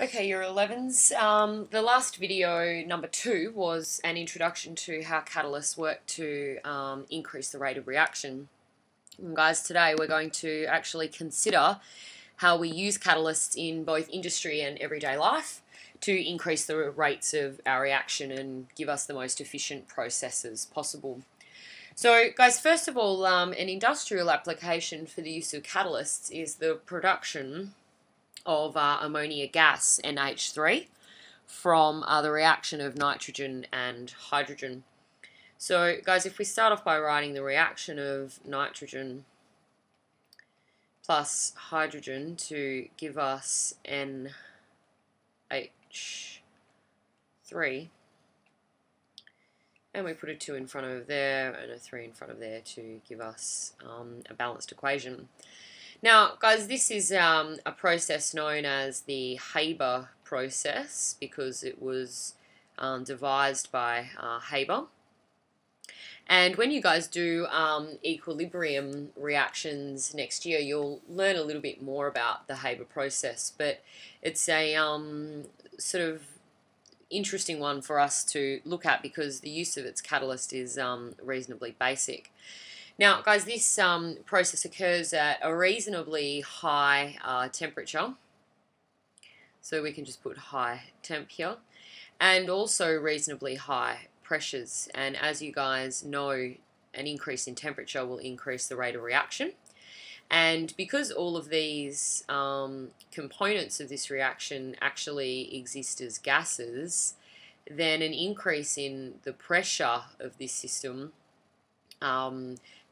Okay, year 11s. The last video, number 2, was an introduction to how catalysts work to increase the rate of reaction. And guys, today we're going to actually consider how we use catalysts in both industry and everyday life to increase the rates of our reaction and give us the most efficient processes possible. So, guys, first of all, an industrial application for the use of catalysts is the production of ammonia gas, NH3, from the reaction of nitrogen and hydrogen. So, guys, if we start off by writing the reaction of nitrogen plus hydrogen to give us NH3, and we put a 2 in front of there and a 3 in front of there to give us a balanced equation. Now, guys, this is a process known as the Haber process because it was devised by Haber. And when you guys do equilibrium reactions next year, you'll learn a little bit more about the Haber process. But it's a sort of interesting one for us to look at because the use of its catalyst is reasonably basic. Now, guys, this process occurs at a reasonably high temperature. So we can just put high temp here. And also reasonably high pressures. And as you guys know, an increase in temperature will increase the rate of reaction. And because all of these components of this reaction actually exist as gases, then an increase in the pressure of this system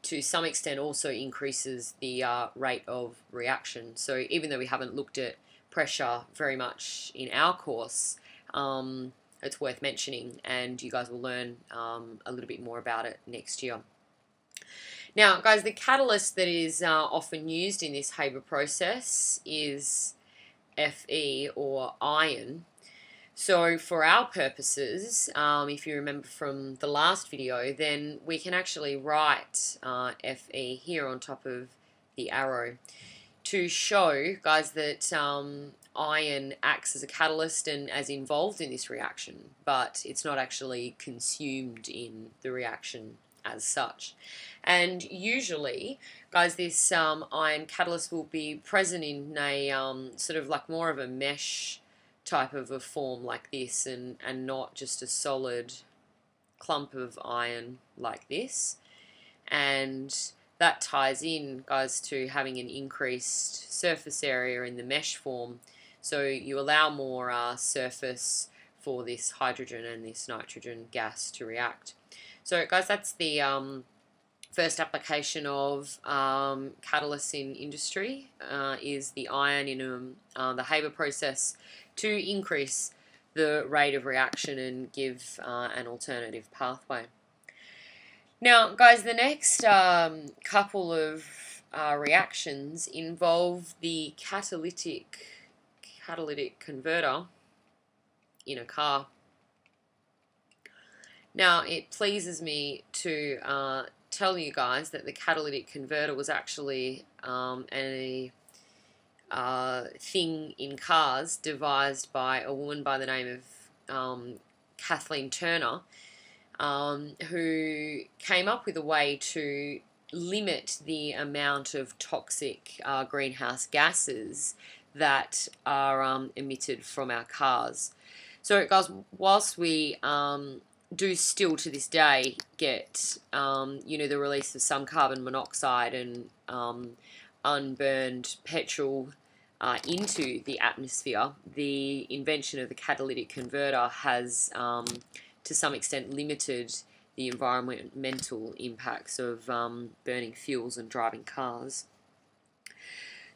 to some extent also increases the rate of reaction. So even though we haven't looked at pressure very much in our course, it's worth mentioning, and you guys will learn a little bit more about it next year. Now, guys, the catalyst that is often used in this Haber process is Fe, or iron. So for our purposes, if you remember from the last video, then we can actually write Fe here on top of the arrow to show, guys, that iron acts as a catalyst and as involved in this reaction, but it's not actually consumed in the reaction as such. And usually, guys, this iron catalyst will be present in a sort of like more of a mesh type of a form like this, and not just a solid clump of iron like this. And that ties in, guys, to having an increased surface area in the mesh form, so you allow more surface for this hydrogen and this nitrogen gas to react. So, guys, that's the first application of catalysts in industry, is the iron in the Haber process to increase the rate of reaction and give an alternative pathway. Now, guys, the next couple of reactions involve the catalytic converter in a car. Now, it pleases me to tell you guys that the catalytic converter was actually a thing in cars devised by a woman by the name of Kathleen Turner, who came up with a way to limit the amount of toxic greenhouse gases that are emitted from our cars. So, guys, whilst we do still to this day get the release of some carbon monoxide and unburned petrol into the atmosphere, the invention of the catalytic converter has to some extent limited the environmental impacts of burning fuels and driving cars.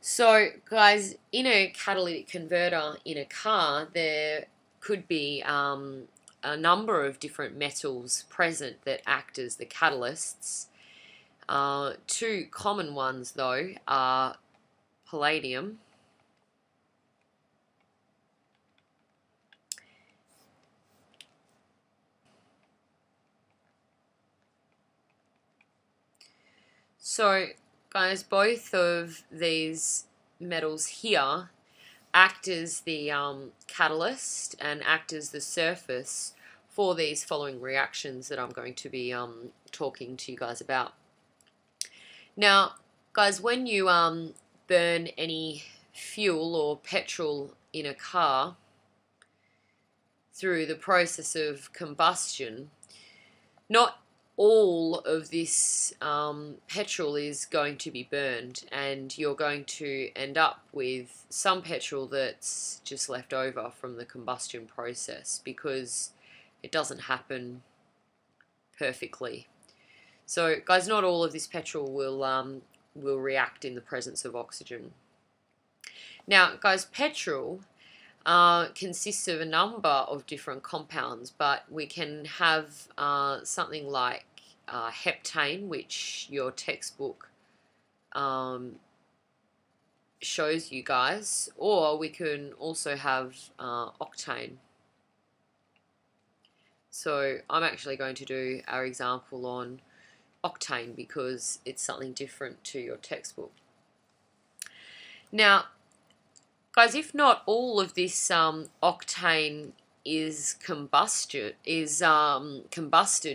So, guys, in a catalytic converter in a car, there could be a number of different metals present that act as the catalysts. Two common ones, though, are palladium So, guys, both of these metals here act as the catalyst and act as the surface for these following reactions that I'm going to be talking to you guys about. Now, guys, when you burn any fuel or petrol in a car through the process of combustion, not all of this petrol is going to be burned, and you're going to end up with some petrol that's just left over from the combustion process because it doesn't happen perfectly. So, guys, not all of this petrol will react in the presence of oxygen. Now, guys, petrol consists of a number of different compounds, but we can have something like heptane, which your textbook shows you guys, or we can also have octane. So I'm actually going to do our example on octane because it's something different to your textbook. Now, guys, if not all of this octane is combusted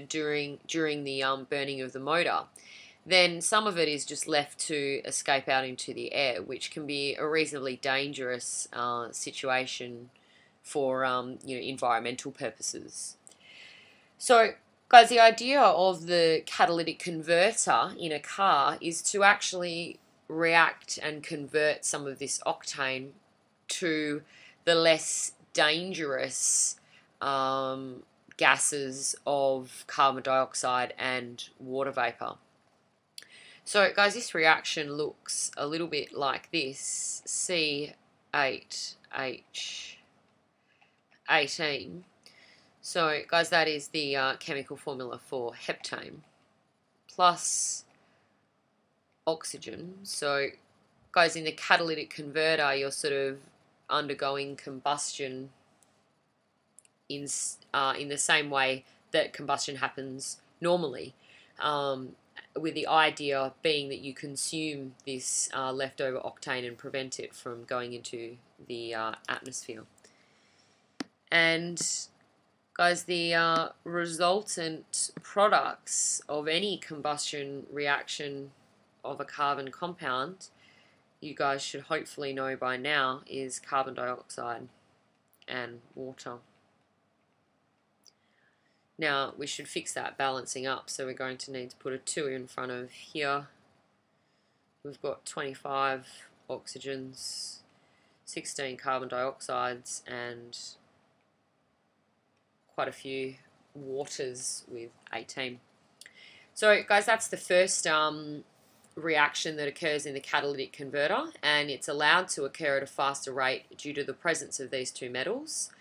during the burning of the motor, then some of it is just left to escape out into the air, which can be a reasonably dangerous situation for environmental purposes. So, guys, the idea of the catalytic converter in a car is to actually react and convert some of this octane to the less dangerous gases of carbon dioxide and water vapor. So, guys, this reaction looks a little bit like this: C8H18. So, guys, that is the chemical formula for heptane plus oxygen. So, guys, in the catalytic converter, you're sort of undergoing combustion in the same way that combustion happens normally, with the idea being that you consume this leftover octane and prevent it from going into the atmosphere. And, guys, the resultant products of any combustion reaction of a carbon compound, you guys should hopefully know by now, is carbon dioxide and water. Now, we should fix that balancing up, so we're going to need to put a 2 in front of here. We've got 25 oxygens, 16 carbon dioxides, and quite a few waters with 18. So, guys, that's the first reaction that occurs in the catalytic converter, and it's allowed to occur at a faster rate due to the presence of these two metals,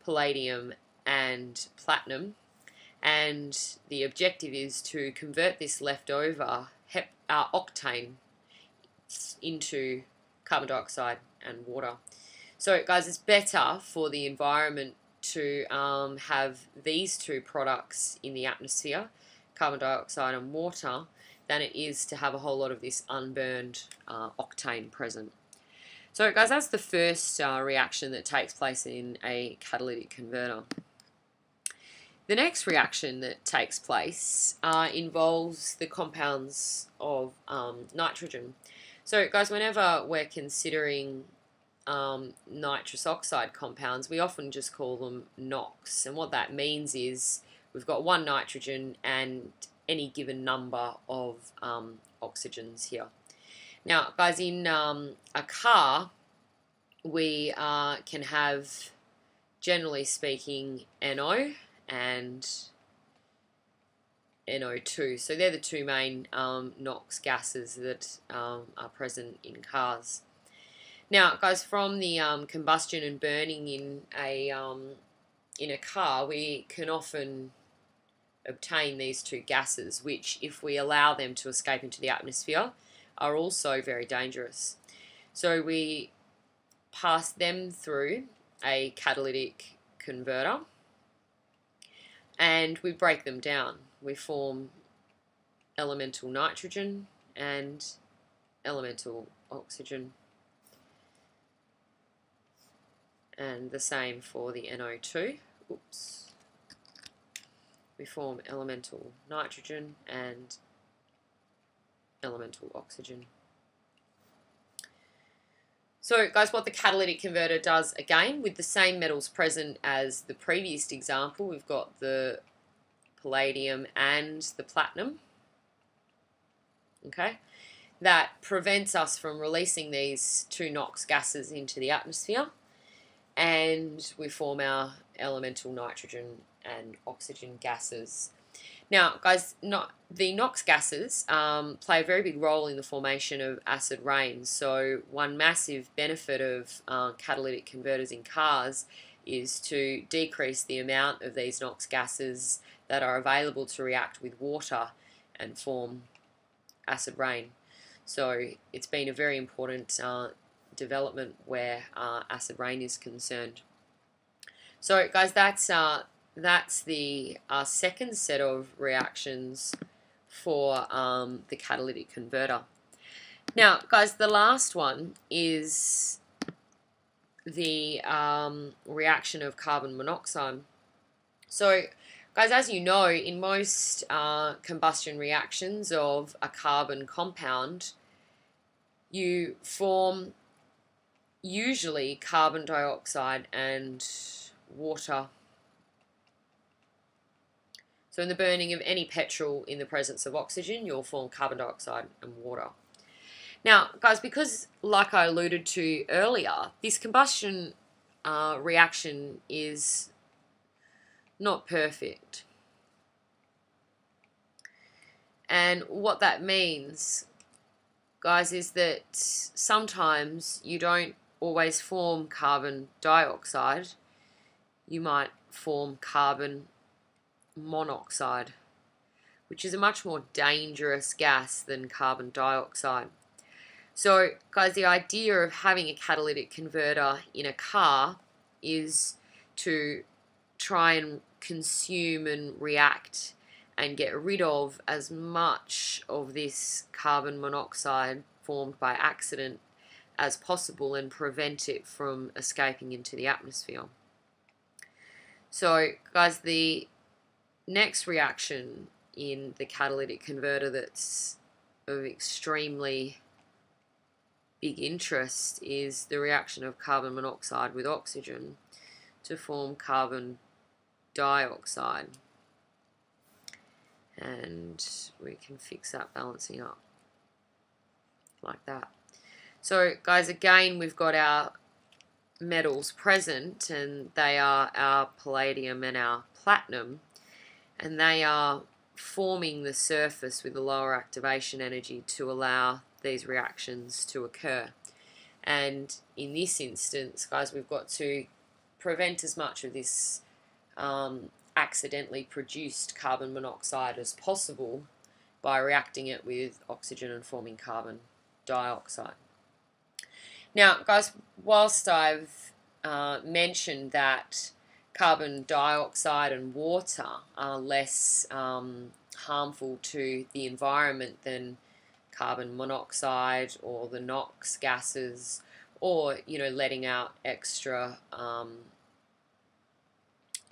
palladium and platinum. And the objective is to convert this leftover octane into carbon dioxide and water. So, guys, it's better for the environment to have these two products in the atmosphere, carbon dioxide and water, than it is to have a whole lot of this unburned octane present. So, guys, that's the first reaction that takes place in a catalytic converter. The next reaction that takes place involves the compounds of nitrogen. So, guys, whenever we're considering nitrous oxide compounds, we often just call them NOx. And what that means is we've got one nitrogen and any given number of oxygens here. Now, guys, in a car, we can have, generally speaking, NO and NO2. So they're the two main NOx gases that are present in cars. Now, guys, from the combustion and burning in a car, we can often obtain these two gases, which, if we allow them to escape into the atmosphere, are also very dangerous. So we pass them through a catalytic converter and we break them down. We form elemental nitrogen and elemental oxygen. and the same for the NO2. Oops. We form elemental nitrogen and elemental oxygen. So guys, what the catalytic converter does, again, with the same metals present as the previous example, we've got the palladium and the platinum, okay, that prevents us from releasing these two NOx gases into the atmosphere, and we form our elemental nitrogen and oxygen gases. Now, guys, the NOx gases play a very big role in the formation of acid rain. So one massive benefit of catalytic converters in cars is to decrease the amount of these NOx gases that are available to react with water and form acid rain. So it's been a very important development where acid rain is concerned. So guys, that's the second set of reactions for the catalytic converter. Now, guys, the last one is the reaction of carbon monoxide. So, guys, as you know, in most combustion reactions of a carbon compound, you form usually carbon dioxide and water. So in the burning of any petrol in the presence of oxygen, you'll form carbon dioxide and water. Now, guys, because like I alluded to earlier, this combustion reaction is not perfect. And what that means, guys, is that sometimes you don't always form carbon dioxide. You might form carbon monoxide, which is a much more dangerous gas than carbon dioxide. So, guys, the idea of having a catalytic converter in a car is to try and consume and react and get rid of as much of this carbon monoxide formed by accident as possible and prevent it from escaping into the atmosphere. So, guys, the next reaction in the catalytic converter that's of extremely big interest is the reaction of carbon monoxide with oxygen to form carbon dioxide. And we can fix that balancing up like that. So, guys, again, we've got our metals present, and they are our palladium and our platinum, and they are forming the surface with a lower activation energy to allow these reactions to occur. And in this instance, guys, we've got to prevent as much of this accidentally produced carbon monoxide as possible by reacting it with oxygen and forming carbon dioxide. Now, guys, whilst I've mentioned that carbon dioxide and water are less harmful to the environment than carbon monoxide or the NOx gases, or letting out extra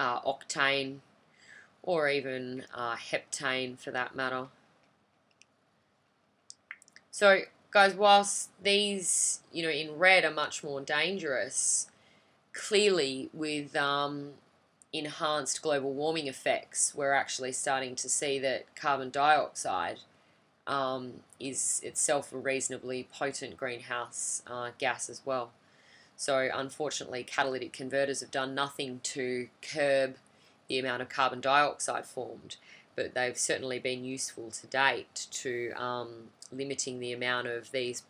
octane or even heptane for that matter. So, guys, whilst these in red are much more dangerous, clearly with enhanced global warming effects, we're actually starting to see that carbon dioxide is itself a reasonably potent greenhouse gas as well. So unfortunately, catalytic converters have done nothing to curb the amount of carbon dioxide formed, but they've certainly been useful to date to limiting the amount of these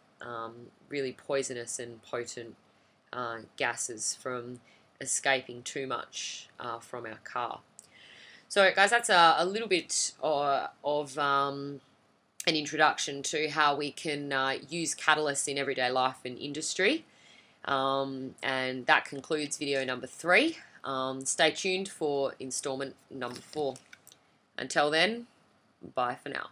really poisonous and potent gases from escaping too much from our car. So, guys, that's a little bit of an introduction to how we can use catalysts in everyday life and industry. And that concludes video number 3. Stay tuned for installment number 4. Until then, bye for now.